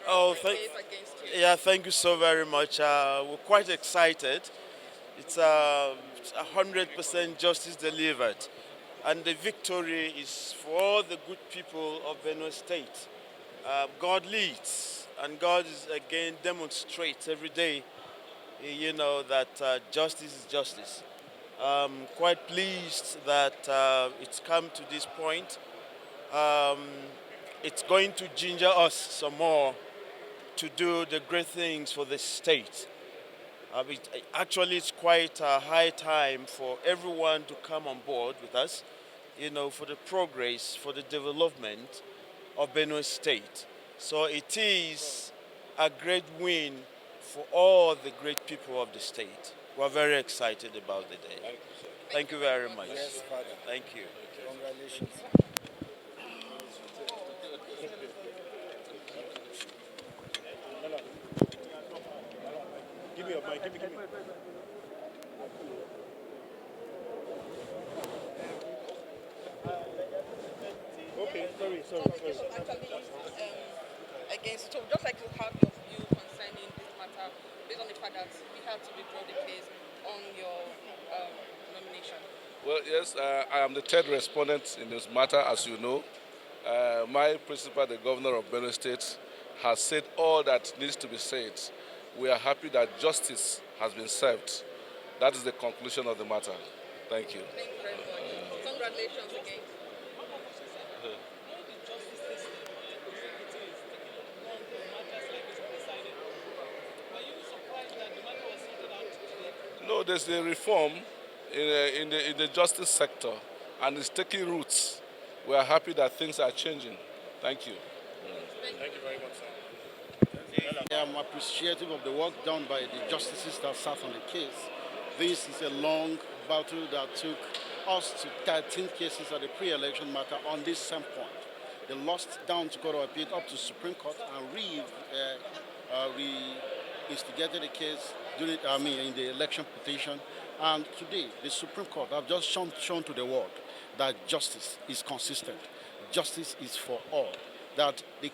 Oh, the case against you? yeah, thank you so very much. We're quite excited. It's 100% justice delivered. And the victory is for all the good people of Benue State. God leads, and God is again demonstrates every day, that justice is justice. Quite pleased that it's come to this point. Um, it's going to ginger us some more to do the great things for the state. Actually, it's quite a high time for everyone to come on board with us, for the progress, for the development of Benue State. So it is a great win for all the great people of the state. We're very excited about the day. Thank you very much. Yes, Father. Thank you. Congratulations. Give me your mic. Give me. Okay, sorry. Actually, against, so we'd just like to have your view concerning this matter based on the fact that we have to withdraw the case on your nomination. Well, yes, I am the third respondent in this matter, as you know. My principal, the governor of Benue State, has said all that needs to be said. We are happy that justice has been served. That is the conclusion of the matter. Thank you. Thank you very much. Congratulations again. No, there's a reform in the justice sector, and it's taking roots. We are happy that things are changing. Thank you. Thank you very much, sir. I am appreciative of the work done by the justices that sat on the case. This is a long battle that took us to 13 cases at the pre-election matter on this same point. They lost down to Court of Appeal up to Supreme Court and re-instigated the case in the election petition. And today, the Supreme Court have just shown to the world that justice is consistent. Justice is for all. That the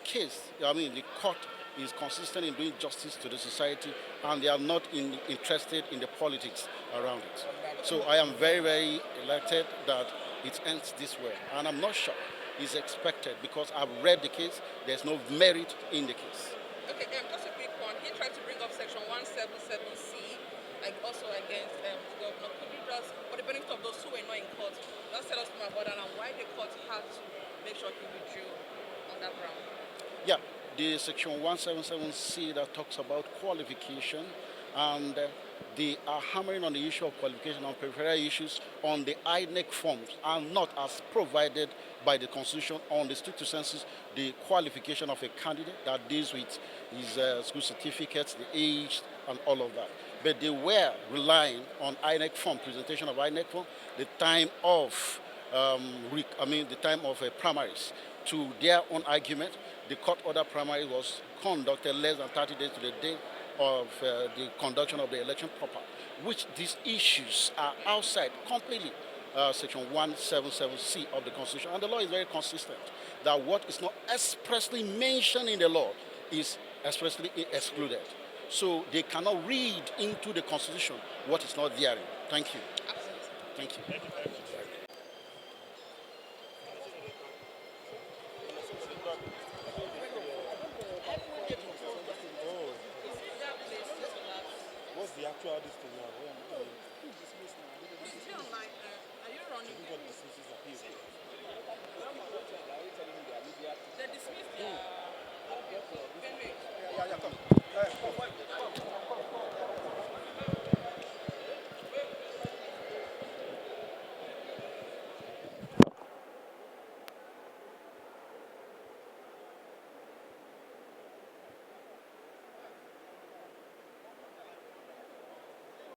court is consistent in doing justice to the society, and they are not interested in the politics around it. So I am very, very elated that it ends this way. And I'm not sure it's expected because I've read the case. There's no merit in the case. Okay, just a quick one. He tried to bring up section 177C, like also against the governor. Could you just, for the benefit of those who were not in court, just tell us more about that and why the court had to make sure he withdrew on that ground? Yeah, the section 177C that talks about qualification, and they are hammering on the issue of qualification on peripheral issues on the INEC forms and not as provided by the Constitution on the strict census, the qualification of a candidate that deals with his school certificates, the age, and all of that. But they were relying on INEC form, presentation of INEC form, the time of primaries. To their own argument, the court order primary was conducted less than 30 days to the day of the conduction of the election proper, which these issues are outside completely section 177C of the Constitution. And the law is very consistent that what is not expressly mentioned in the law is expressly excluded. So they cannot read into the Constitution what is not there. Thank you. Thank you. What's the actual distance now? Is it online? Are you running? They dismissed their... Okay, Benue. Yeah, come.